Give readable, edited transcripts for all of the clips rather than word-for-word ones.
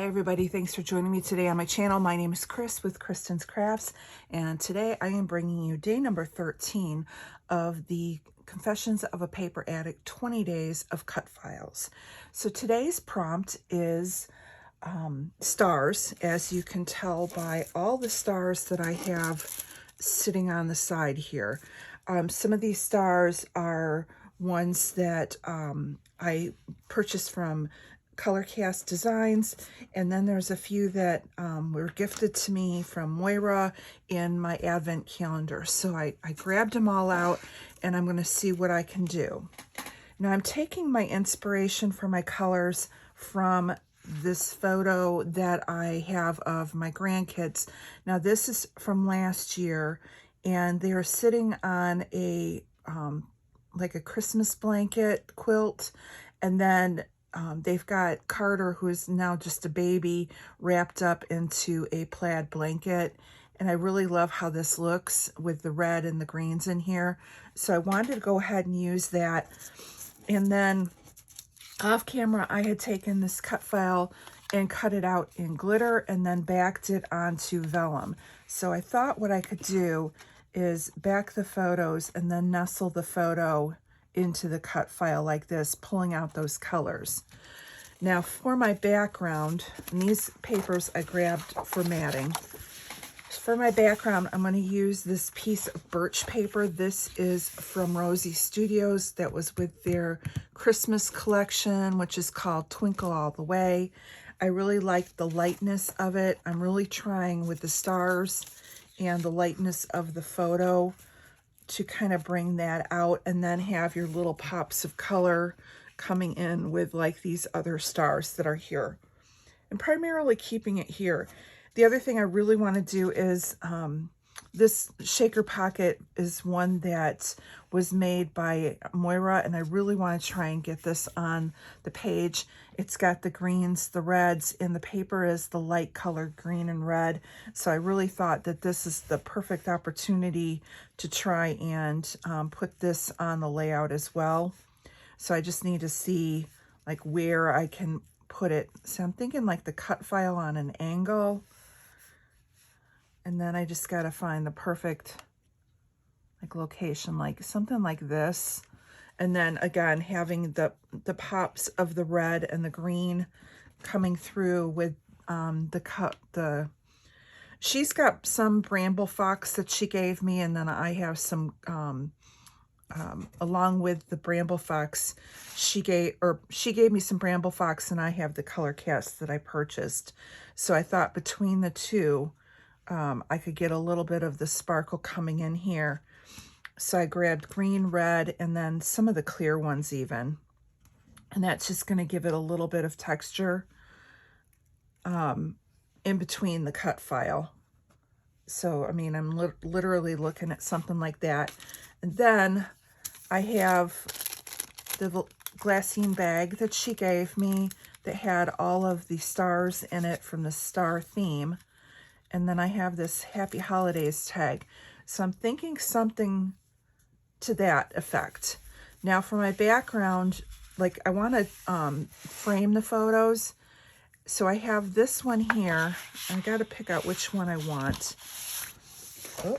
everybody, thanks for joining me today on my channel. My name is Chris with Kristen's Crafts, and today I am bringing you day number 13 of the Confessions of a Paper Addict 20 Days of Cut Files. So today's prompt is stars, as you can tell by all the stars that I have sitting on the side here. Some of these stars are ones that I purchased from Color Cast Designs, and then there's a few that were gifted to me from Moira in my advent calendar. So I grabbed them all out, and I'm going to see what I can do. Now I'm taking my inspiration for my colors from this photo that I have of my grandkids. Now this is from last year, and they're sitting on a like a Christmas blanket quilt, and then they've got Carter, who is now just a baby, wrapped up into a plaid blanket. And I really love how this looks with the red and the greens in here. So I wanted to go ahead and use that. And then off camera, I had taken this cut file and cut it out in glitter and then backed it onto vellum. So I thought what I could do is back the photos and then nestle the photo into the cut file like this, pulling out those colors. Now for my background, and these papers I grabbed for matting. For my background, I'm going to use this piece of birch paper. This is from Rosie Studios. That was with their Christmas collection, which is called Twinkle All the Way. I really like the lightness of it. I'm really trying with the stars and the lightness of the photo to kind of bring that out, and then have your little pops of color coming in with like these other stars that are here, and primarily keeping it here. The other thing I really want to do is this shaker pocket is one that was made by Moira, and I really want to try and get this on the page. It's got the greens, the reds, and the paper is the light colored green and red. So I really thought that this is the perfect opportunity to try and put this on the layout as well. So I just need to see like where I can put it. So I'm thinking like the cut file on an angle. And then I just got to find the perfect like location, like something like this. And then again, having the pops of the red and the green coming through with she's got some bramble fox that she gave me, and then I have some along with the bramble fox, she gave me some bramble fox, and I have the color cast that I purchased. So I thought between the two, I could get a little bit of the sparkle coming in here. So I grabbed green, red, and then some of the clear ones even. And that's just going to give it a little bit of texture in between the cut file. So, I mean, I'm literally looking at something like that. And then I have the glassine bag that she gave me that had all of the stars in it from the star theme. And then I have this Happy Holidays tag. So I'm thinking something to that effect. Now for my background, like I want to frame the photos. So I have this one here. I got to pick out which one I want. Oh,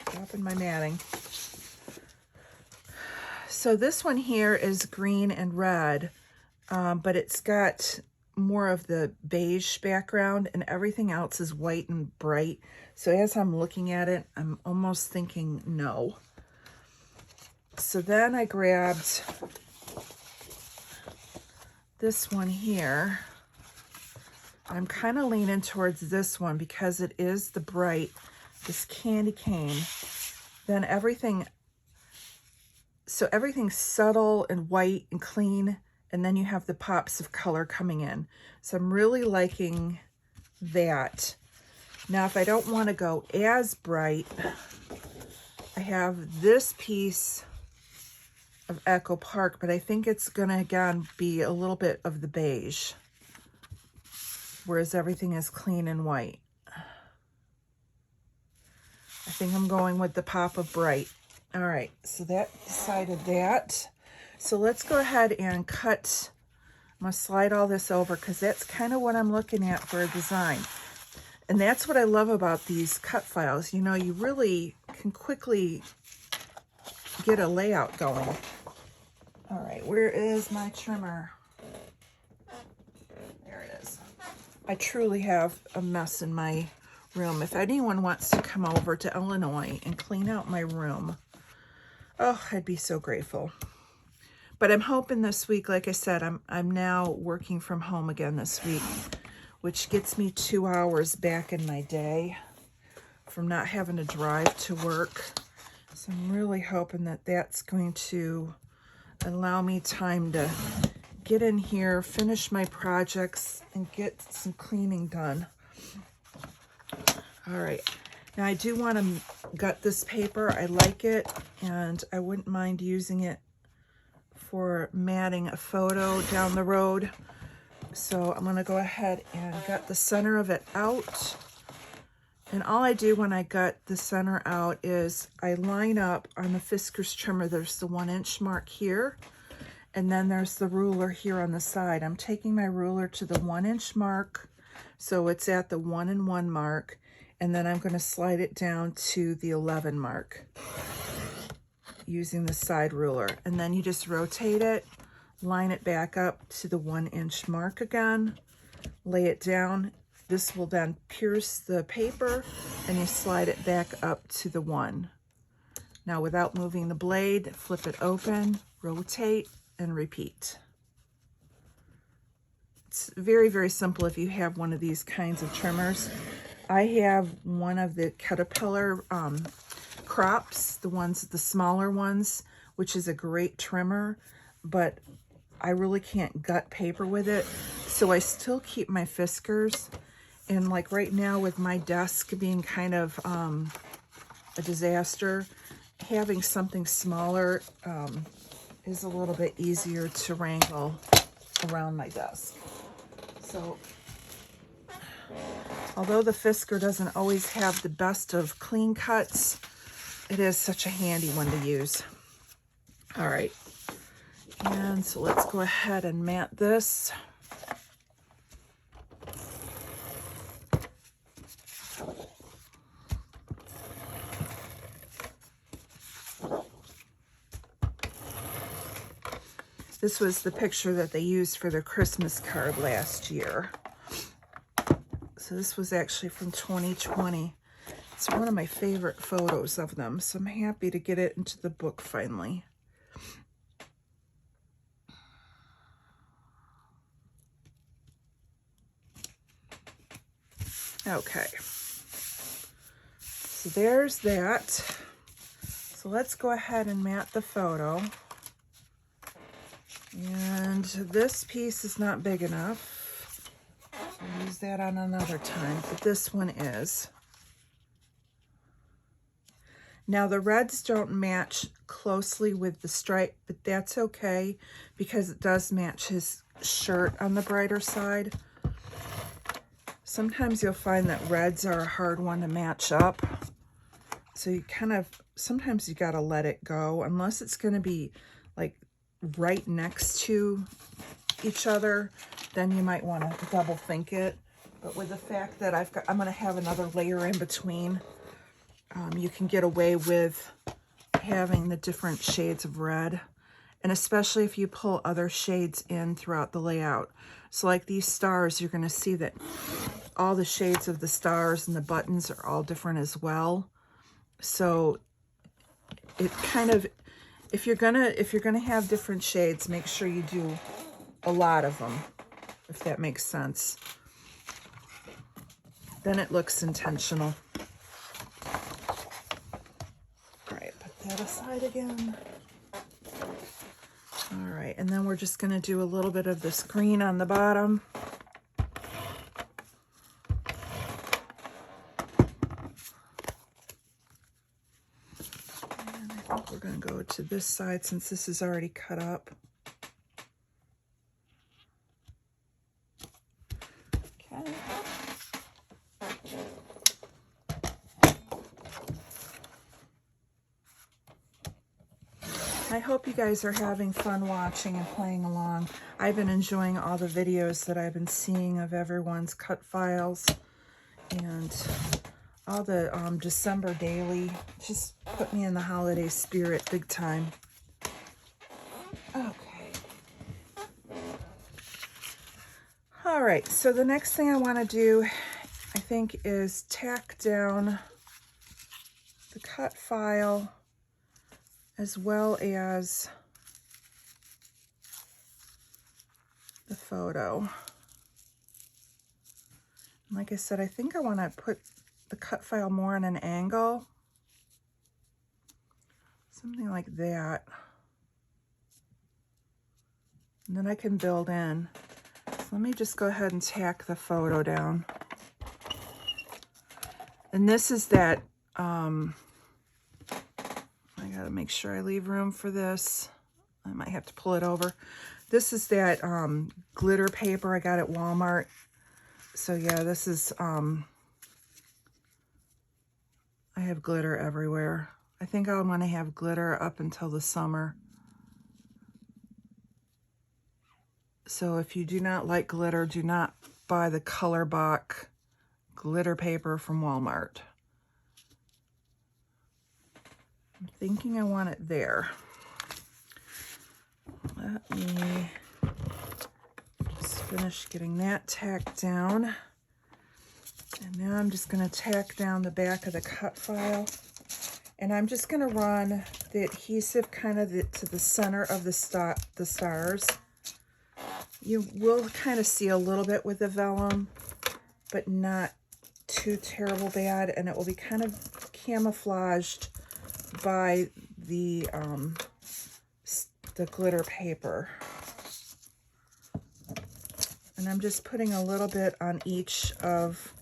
dropping my matting. So this one here is green and red, but it's got more of the beige background, and everything else is white and bright. So as I'm looking at it, I'm almost thinking no. So then I grabbed this one here. I'm kind of leaning towards this one because it is the bright, this candy cane. Then everything's subtle and white and clean, and then you have the pops of color coming in. So I'm really liking that. Now, if I don't want to go as bright, I have this piece of Echo Park, but I think it's going to, again, be a little bit of the beige, whereas everything is clean and white. I think I'm going with the pop of bright. All right, so that decided that. So let's go ahead and cut going to slide all this over because that's kind of what I'm looking at for a design. And that's what I love about these cut files. You know, you really can quickly get a layout going. All right, where is my trimmer? There it is. I truly have a mess in my room. If anyone wants to come over to Illinois and clean out my room, oh, I'd be so grateful. But I'm hoping this week, like I said, I'm now working from home again this week, which gets me 2 hours back in my day from not having to drive to work. So I'm really hoping that that's going to allow me time to get in here, finish my projects, and get some cleaning done. All right. Now I do want to gut this paper. I like it, and I wouldn't mind using it for matting a photo down the road. So I'm going to go ahead and gut the center of it out. And all I do when I gut the center out is I line up on the Fiskars trimmer. There's the 1-inch mark here, and then there's the ruler here on the side. I'm taking my ruler to the 1-inch mark, so it's at the 1 and 1 mark, and then I'm going to slide it down to the 11 mark using the side ruler. And then you just rotate it, line it back up to the 1-inch mark again, lay it down. This will then pierce the paper, and you slide it back up to the 1. Now, without moving the blade, flip it open, rotate, and repeat. It's very, very simple if you have one of these kinds of trimmers. I have one of the Caterpillar crops, the smaller ones, which is a great trimmer, but I really can't gut paper with it. So I still keep my Fiskars. And like right now with my desk being kind of a disaster, having something smaller is a little bit easier to wrangle around my desk. So although the Fiskar doesn't always have the best of clean cuts, it is such a handy one to use. All right, and so let's go ahead and mat this. This was the picture that they used for their Christmas card last year. So this was actually from 2020. It's one of my favorite photos of them, so I'm happy to get it into the book finally. Okay, so there's that. So let's go ahead and mat the photo. And this piece is not big enough. I'll use that on another time, but this one is. Now the reds don't match closely with the stripe, but that's okay because it does match his shirt on the brighter side. Sometimes you'll find that reds are a hard one to match up. So you sometimes you gotta let it go unless it's gonna be like right next to each other, then you might want to double think it. But with the fact that I'm going to have another layer in between, you can get away with having the different shades of red, and especially if you pull other shades in throughout the layout. So like these stars, you're going to see that all the shades of the stars and the buttons are all different as well. So it kind of, if you're gonna have different shades, make sure you do a lot of them, if that makes sense. Then it looks intentional. All right, put that aside again. All right, and then we're just gonna do a little bit of this green on the bottom. We're going to go to this side since this is already cut up. Okay. I hope you guys are having fun watching and playing along. I've been enjoying all the videos that I've been seeing of everyone's cut files and all the December daily. Just put me in the holiday spirit big time. Okay. All right, so the next thing I want to do, I think, is tack down the cut file as well as the photo. Like I said, I think I want to put the cut file more on an angle. Something like that. And then I can build in. So let me just go ahead and tack the photo down. And this is that, I gotta make sure I leave room for this. I might have to pull it over. This is that glitter paper I got at Walmart. So yeah, this is, I have glitter everywhere. I think I'm gonna have glitter up until the summer. So if you do not like glitter, do not buy the Color Box glitter paper from Walmart. I'm thinking I want it there. Let me just finish getting that tacked down. And now I'm just going to tack down the back of the cut file. And I'm just going to run the adhesive kind of to the center of the stars. You will kind of see a little bit with the vellum, but not too terrible bad. And it will be kind of camouflaged by the glitter paper. And I'm just putting a little bit on each of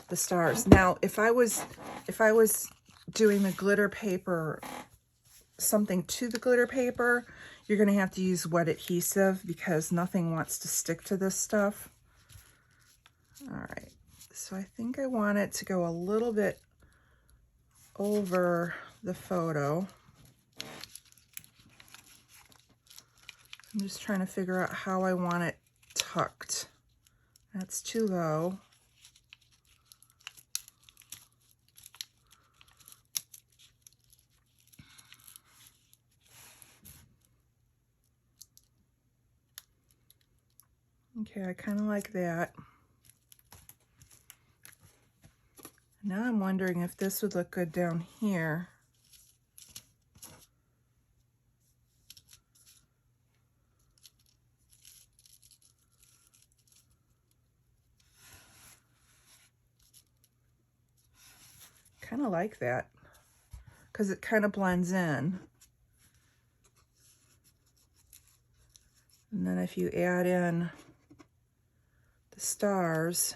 the stars. Now, if I was doing the glitter paper, something to the glitter paper, you're going to have to use wet adhesive because nothing wants to stick to this stuff. All right, so I think I want it to go a little bit over the photo. I'm just trying to figure out how I want it tucked. That's too low. Okay, I kind of like that. Now I'm wondering if this would look good down here. Kind of like that because it kind of blends in. And then if you add in the stars,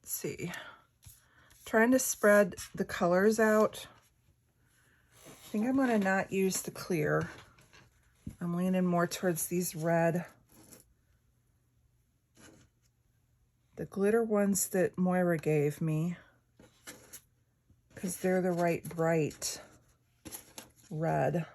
let's see, trying to spread the colors out. I think I'm going to not use the clear. I'm leaning more towards these red. The glitter ones that Moira gave me, because they're the right bright red.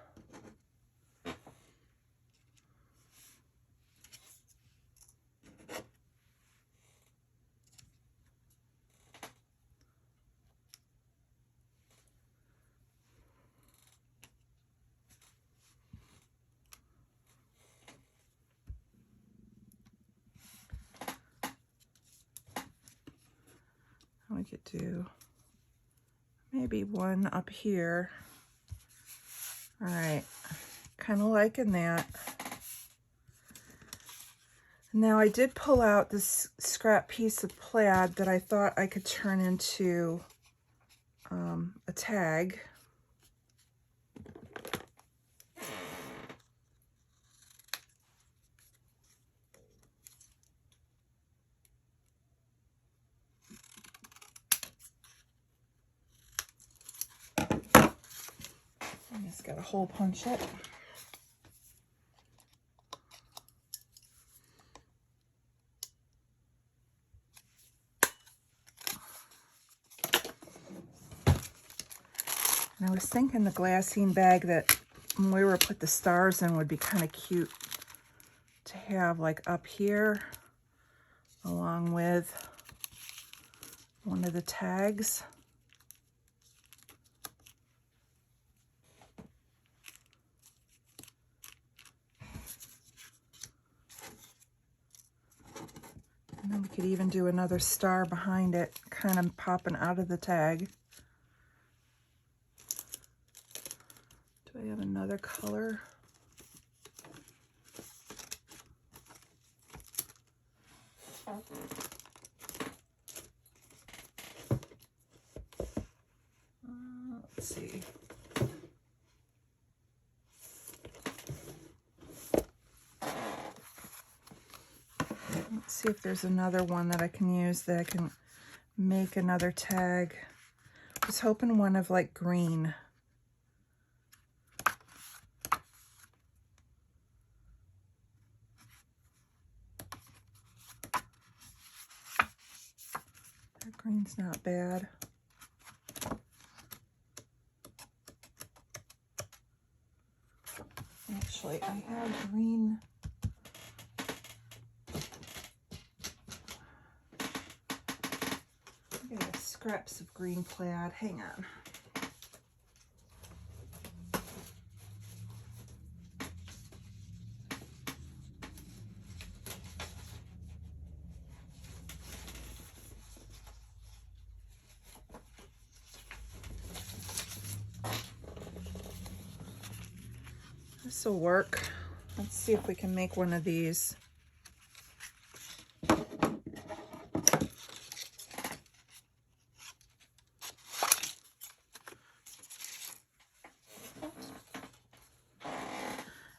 We could do maybe one up here. All right, kind of liking that. Now I did pull out this scrap piece of plaid that I thought I could turn into a tag. Just got to hole punch it. And I was thinking the glassine bag that when we were put the stars in would be kind of cute to have like up here along with one of the tags. And then we could even do another star behind it, kind of popping out of the tag. Do I have another color? Let's see. Let's see if there's another one that I can use that I can make another tag. I was hoping one of like green. That green's not bad. Actually, I have green. I got scraps of green plaid. Hang on. This will work. Let's see if we can make one of these.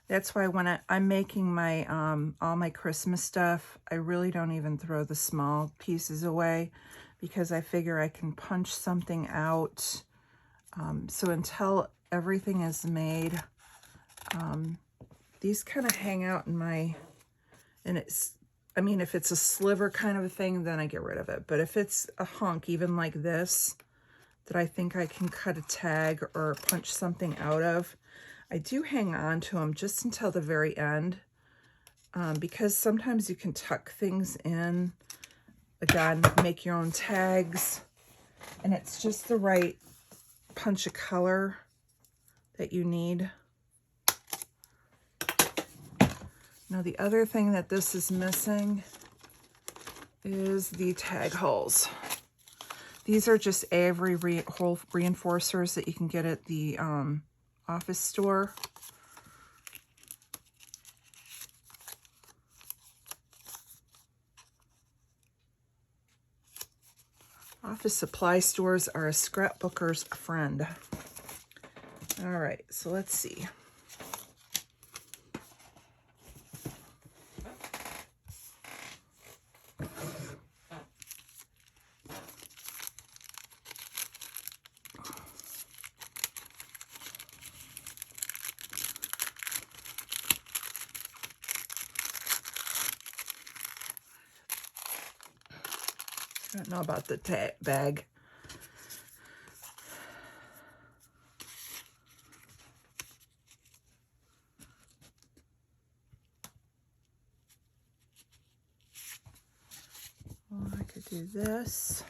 That's why when I'm making my all my Christmas stuff, I really don't even throw the small pieces away because I figure I can punch something out. So until everything is made, these kind of hang out in my, and I mean, if it's a sliver kind of a thing, then I get rid of it. But if it's a hunk, even like this, that I think I can cut a tag or punch something out of, I do hang on to them just until the very end, because sometimes you can tuck things in, again, make your own tags, and it's just the right punch of color that you need. Now the other thing that this is missing is the tag holes. These are just Avery hole reinforcers that you can get at the office store. Office supply stores are a scrapbooker's friend. All right, so let's see. I don't know about the bag. Well, I could do this.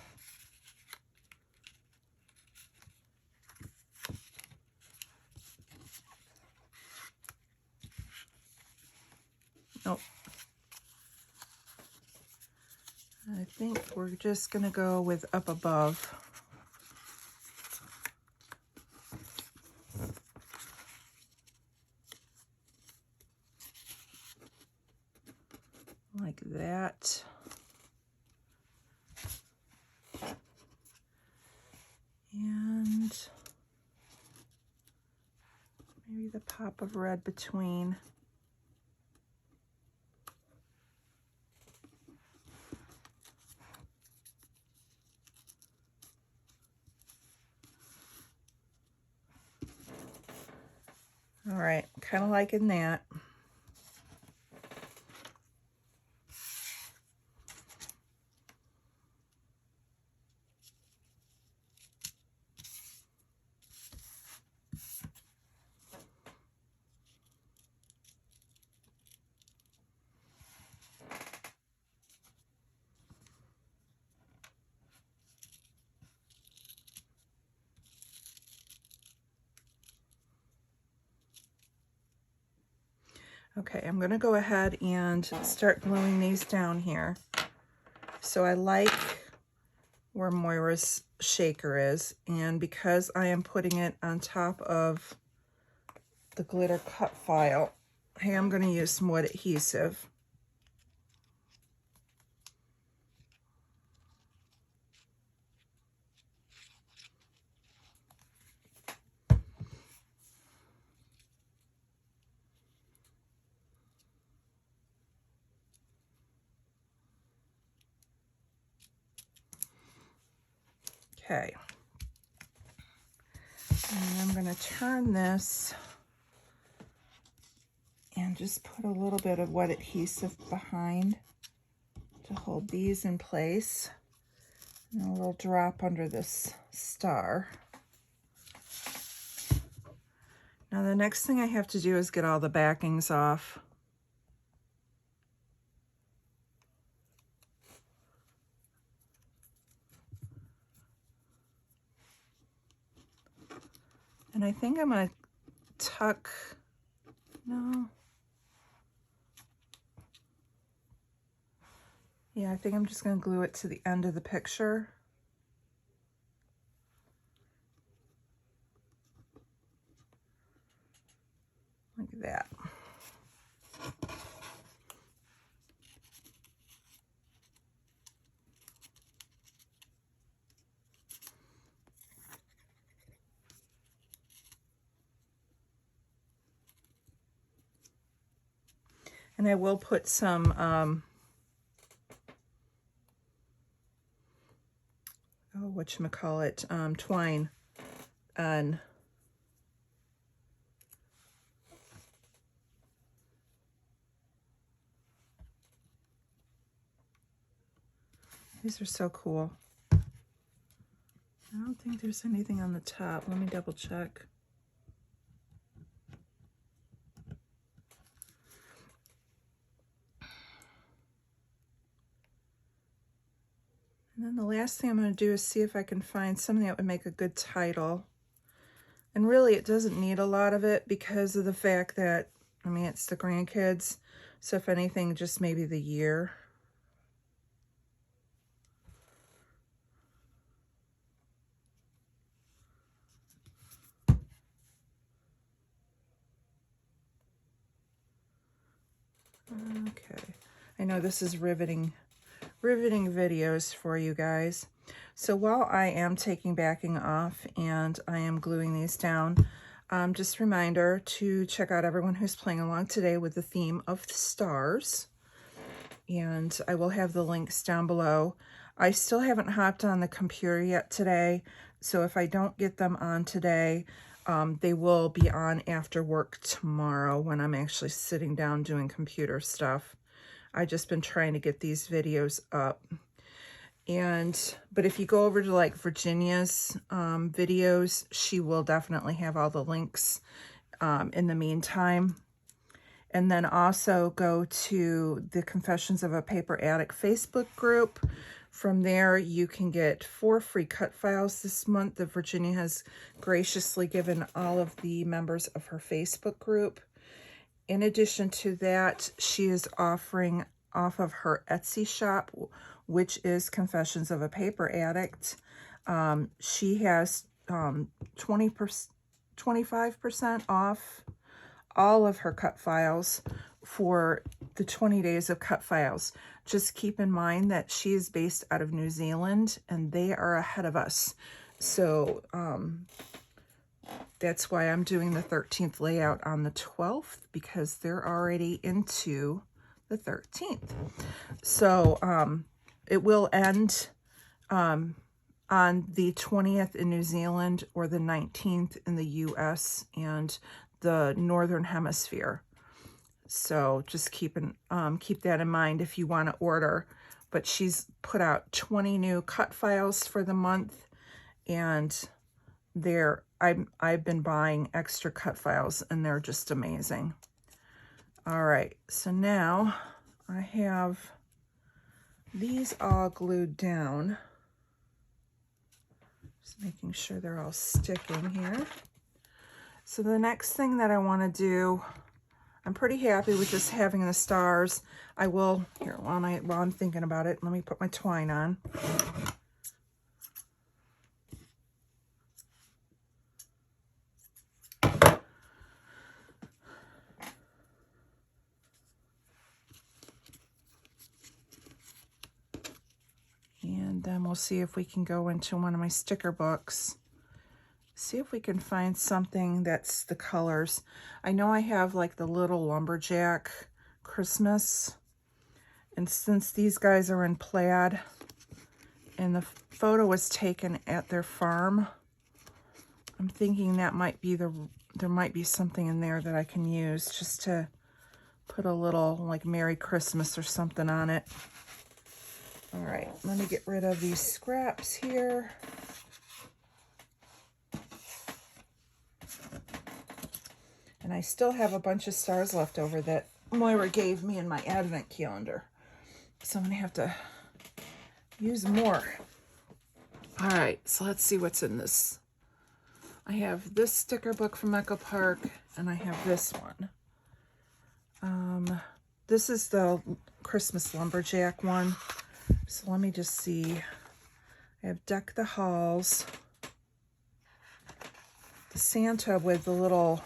Nope. I think we're just going to go with up above. Like that. And maybe the pop of red between. All right, kind of liking that. Okay, I'm gonna go ahead and start gluing these down here. So I like where Moira's shaker is, and because I am putting it on top of the glitter cut file, hey, I'm gonna use some wood adhesive. Okay, and I'm going to turn this and just put a little bit of wet adhesive behind to hold these in place, and a little drop under this star. Now the next thing I have to do is get all the backings off. And I think I'm going to tuck, no. Yeah, I think I'm just going to glue it to the end of the picture. Like that. And I will put some twine on. These are so cool. I don't think there's anything on the top. Let me double check. And then the last thing I'm going to do is see if I can find something that would make a good title. And really, it doesn't need a lot of it because of the fact that, I mean, it's the grandkids. So if anything, just maybe the year. Okay. I know this is riveting videos for you guys. So while I am taking backing off and I am gluing these down, just a reminder to check out everyone who's playing along today with the theme of the stars. And I will have the links down below. I still haven't hopped on the computer yet today, so if I don't get them on today, they will be on after work tomorrow when I'm actually sitting down doing computer stuff. I've just been trying to get these videos up. But if you go over to like Virginia's videos, she will definitely have all the links in the meantime. And then also go to the Confessions of a Paper Addict Facebook group. From there, you can get 4 free cut files this month that Virginia has graciously given all of the members of her Facebook group. In addition to that, she is offering off of her Etsy shop, which is Confessions of a Paper Addict. She has 25% off all of her cut files for the 20 days of cut files. Just keep in mind that she is based out of New Zealand and they are ahead of us. So that's why I'm doing the 13th layout on the 12th, because they're already into the 13th. So it will end on the 20th in New Zealand or the 19th in the US, and the Northern Hemisphere. So just keep that in mind if you want to order. But she's put out 20 new cut files for the month, and I've been buying extra cut files, and they're just amazing. All right, so now I have these all glued down. Just making sure they're all sticking here. So the next thing that I want to do, I'm pretty happy with just having the stars. I will, here, while I'm thinking about it, let me put my twine on. And then we'll see if we can go into one of my sticker books. See if we can find something that's the colors. I know I have like the little lumberjack Christmas. And since these guys are in plaid, and the photo was taken at their farm, I'm thinking that might be there might be something in there that I can use just to put a little like Merry Christmas or something on it. All right, let me get rid of these scraps here. And I still have a bunch of stars left over that Moira gave me in my advent calendar. So I'm gonna have to use more. All right, so let's see what's in this. I have this sticker book from Echo Park, and I have this one. This is the Christmas Lumberjack one. So let me just see. I have Deck the Halls. The Santa with the little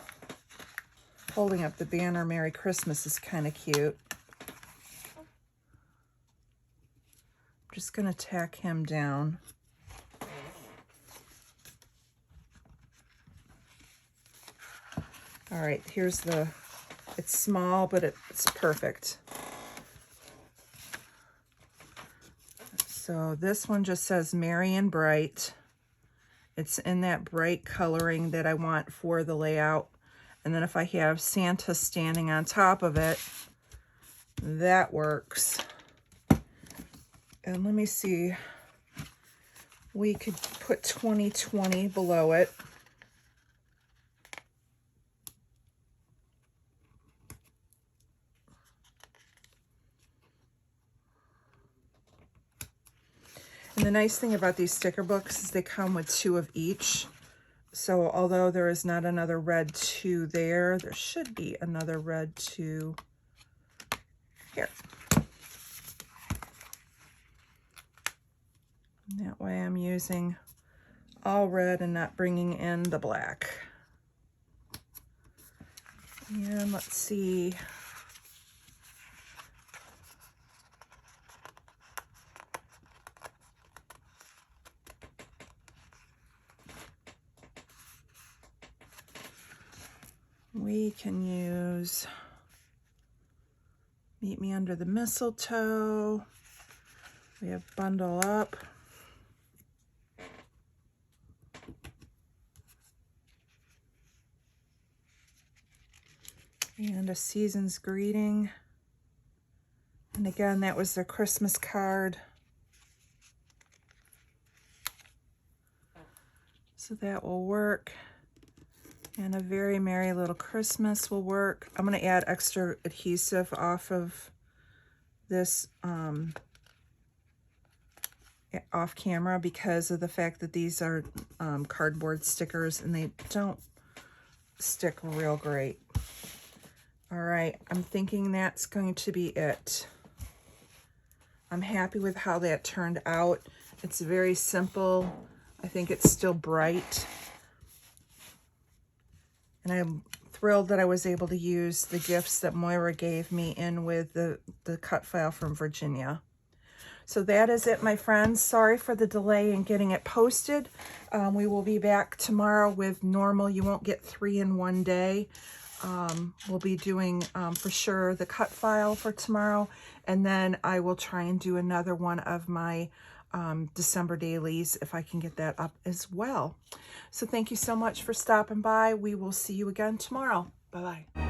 holding up the banner Merry Christmas is kind of cute. I'm just going to tack him down. All right, here's it's small, but it's perfect. So this one just says Merry and Bright. It's in that bright coloring that I want for the layout. And then if I have Santa standing on top of it, that works. And let me see, we could put 2020 below it. And the nice thing about these sticker books is they come with 2 of each. So although there is not another red 2 there, there should be another red 2 here. And that way I'm using all red and not bringing in the black. And let's see. We can use Meet Me Under the Mistletoe. We have Bundle Up. And A Season's Greeting. And again, that was their Christmas card. So that will work. And A Very Merry Little Christmas will work. I'm going to add extra adhesive off of this off camera because of the fact that these are cardboard stickers and they don't stick real great. All right, I'm thinking that's going to be it. I'm happy with how that turned out. It's very simple. I think it's still bright. And I'm thrilled that I was able to use the gifts that Moira gave me in with the cut file from Virginia. So that is it, my friends. Sorry for the delay in getting it posted. We will be back tomorrow with normal. You won't get 3 in one day. We'll be doing, for sure, the cut file for tomorrow. And then I will try and do another one of my December dailies if I can get that up as well. So thank you so much for stopping by. We will see you again tomorrow. Bye-bye.